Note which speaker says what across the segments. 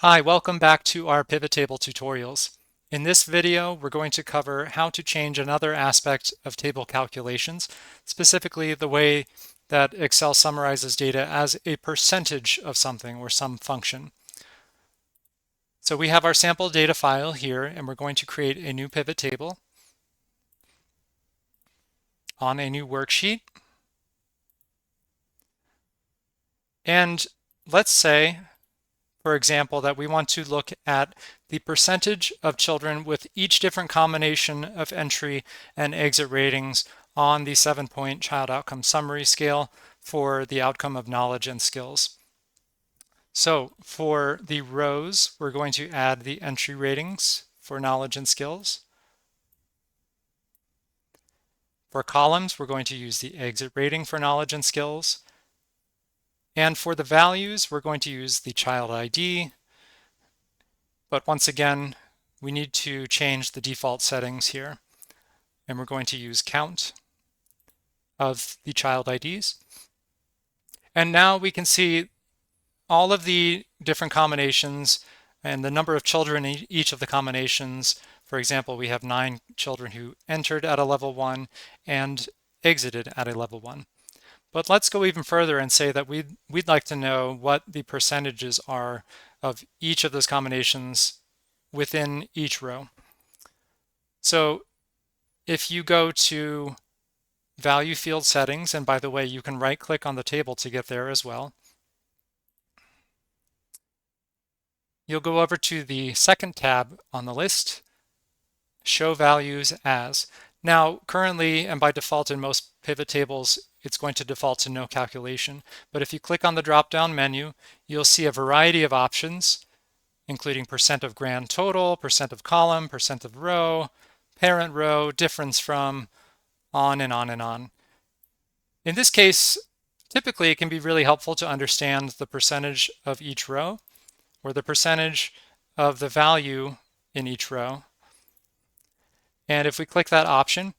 Speaker 1: Hi, welcome back to our pivot table tutorials. In this video, we're going to cover how to change another aspect of table calculations, specifically the way that Excel summarizes data as a percentage of something or some function. So we have our sample data file here, and we're going to create a new pivot table on a new worksheet. And let's say, for example, that we want to look at the percentage of children with each different combination of entry and exit ratings on the 7-point child outcome summary scale for the outcome of knowledge and skills. So for the rows, we're going to add the entry ratings for knowledge and skills. For columns, we're going to use the exit rating for knowledge and skills. And for the values, we're going to use the child ID. But once again, we need to change the default settings here. And we're going to use count of the child IDs. And now we can see all of the different combinations and the number of children in each of the combinations. For example, we have 9 children who entered at a level 1 and exited at a level 1. But let's go even further and say that we'd like to know what the percentages are of each of those combinations within each row. So if you go to value field settings, and by the way, you can right click on the table to get there as well. You'll go over to the second tab on the list, show values as. Now, currently and by default in most pivot tables, it's going to default to no calculation. But if you click on the drop-down menu, you'll see a variety of options, including percent of grand total, percent of column, percent of row, parent row, difference from, on and on and on. In this case, typically it can be really helpful to understand the percentage of each row or the percentage of the value in each row. And if we click that option,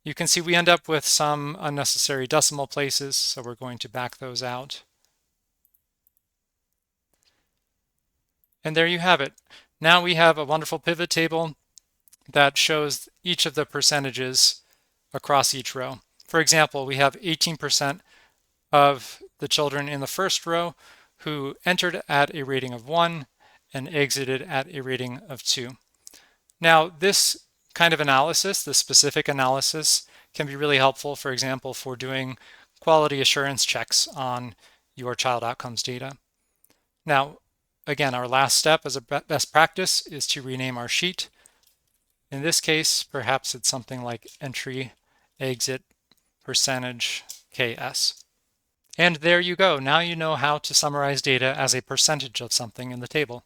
Speaker 1: you can see we end up with some unnecessary decimal places, so we're going to back those out. And there you have it. Now we have a wonderful pivot table that shows each of the percentages across each row. For example, we have 18% of the children in the first row who entered at a rating of 1 and exited at a rating of 2. Now, this kind of analysis, the specific analysis, can be really helpful, for example, for doing quality assurance checks on your child outcomes data. Now, again, our last step as a best practice is to rename our sheet. In this case, perhaps it's something like entry exit percentage KS. And there you go. Now you know how to summarize data as a percentage of something in the table.